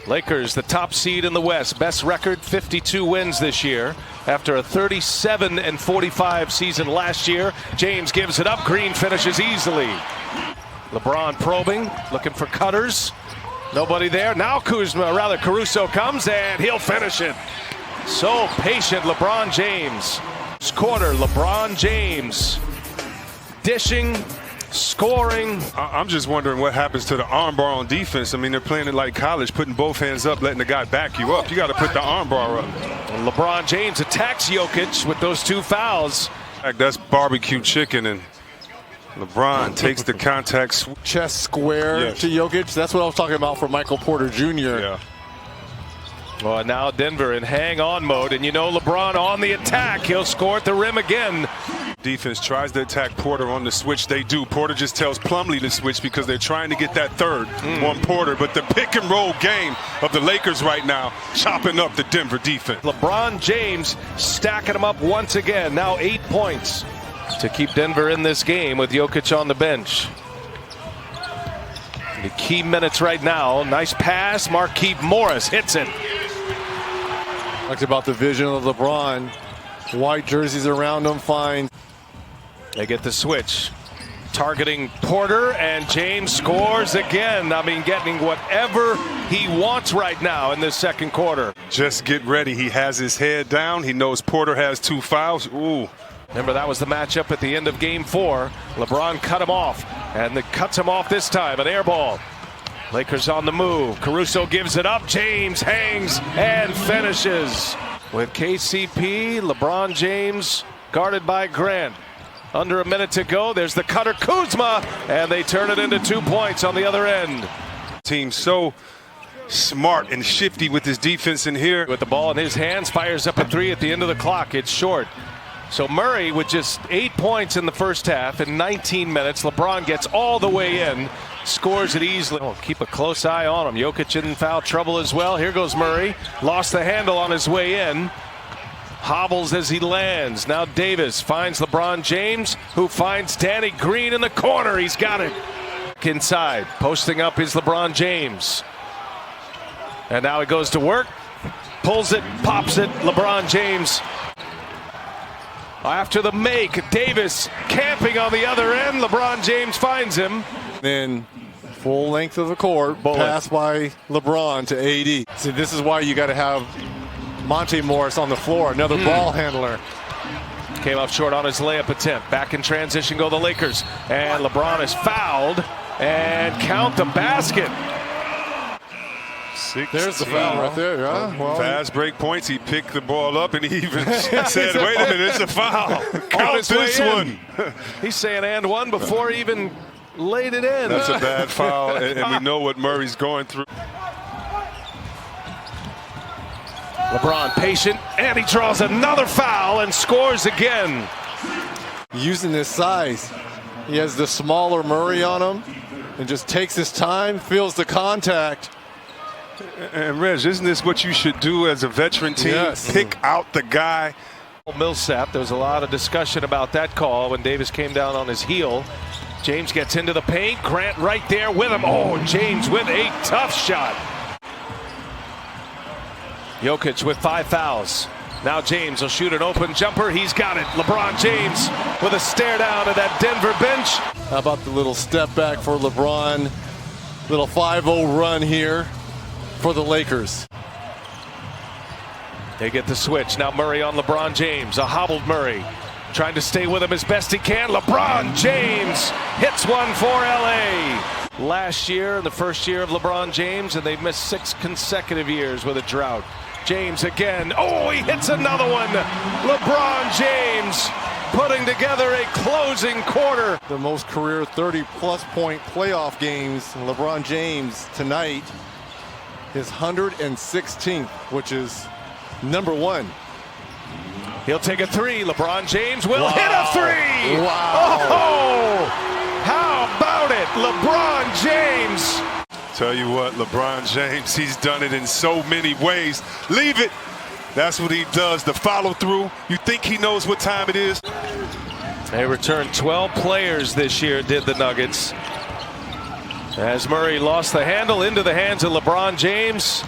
Lakers, the top seed in the West. Best record, 52 wins this year. After a 37-45 season last year. James gives it up. Green finishes easily. LeBron probing, looking for cutters. Nobody there. Now Caruso comes, and he'll finish it. So patient, LeBron James. This quarter, LeBron James dishing, scoring. I'm just wondering what happens to the armbar on defense. I mean, they're playing it like college, putting both hands up, letting the guy back you up. You got to put the armbar up. And LeBron James attacks Jokic with those 2 fouls. That's barbecue chicken, and LeBron takes the contact. Chest square to Jokic. That's what I was talking about for Michael Porter Jr. Yeah. Well, now Denver in hang-on mode, and you know LeBron on the attack. He'll score at the rim again. Defense tries to attack Porter on the switch. They do. Porter just tells Plumlee to switch because they're trying to get that third on Porter. But the pick-and-roll game of the Lakers right now, chopping up the Denver defense. LeBron James stacking them up once again. Now 8 points to keep Denver in this game with Jokic on the bench. The key minutes right now. Nice pass. Markieff Morris hits it. Talked about the vision of LeBron. White jerseys around him, fine. They get the switch. Targeting Porter, and James scores again. I mean, getting whatever he wants right now in this second quarter. Just get ready. He has his head down. He knows Porter has 2 fouls. Ooh. Remember, that was the matchup at the end of Game 4. LeBron cut him off, and cuts him off this time. An air ball. Lakers on the move. Caruso gives it up. James hangs and finishes. With KCP, LeBron James guarded by Grant. Under a minute to go. There's the cutter, Kuzma, and they turn it into 2 points on the other end. Team so smart and shifty with his defense in here. With the ball in his hands, fires up a 3 at the end of the clock. It's short. So Murray with just 8 points in the first half in 19 minutes. LeBron gets all the way in, scores it easily. Oh, keep a close eye on him. Jokic in foul trouble as well. Here goes Murray. Lost the handle on his way in. Hobbles as he lands. Now Davis finds LeBron James, who finds Danny Green in the corner. He's got it. Inside, posting up is LeBron James. And now he goes to work. Pulls it, pops it. LeBron James. After the make, Davis camping on the other end. LeBron James finds him. Then full length of the court, pass by LeBron to AD. See, this is why you got to have Monte Morris on the floor, another ball handler. Came up short on his layup attempt. Back in transition go the Lakers. And LeBron is fouled. And count the basket. There's the foul right there. Yeah? Well, fast break points. He picked the ball up and he even said, wait a minute, it's a foul. Count this one. He's saying and one before he even laid it in. That's a bad foul, and we know what Murray's going through. LeBron patient, and he draws another foul and scores again. Using his size. He has the smaller Murray on him and just takes his time, feels the contact. And Reg, isn't this what you should do as a veteran team? Yes. Pick out the guy. Millsap, there was a lot of discussion about that call when Davis came down on his heel. James gets into the paint. Grant right there with him. Oh, James with a tough shot. Jokic with 5 fouls. Now James will shoot an open jumper. He's got it. LeBron James with a stare down at that Denver bench. How about the little step back for LeBron? Little 5-0 run here for the Lakers. They get the switch. Now Murray on LeBron James. A hobbled Murray. Trying to stay with him as best he can. LeBron James hits one for LA. Last year, the first year of LeBron James, and they've missed 6 consecutive years with a drought. James again. Oh, he hits another one. LeBron James putting together a closing quarter. The most career 30-plus point playoff games. LeBron James tonight, his 116th, which is number 1. He'll take a 3. LeBron James will hit a 3. Wow. Oh, how about it? LeBron James. Tell you what, LeBron James, he's done it in so many ways. Leave it. That's what he does, the follow through. You think he knows what time it is? They returned 12 players this year, did the Nuggets. As Murray lost the handle into the hands of LeBron James.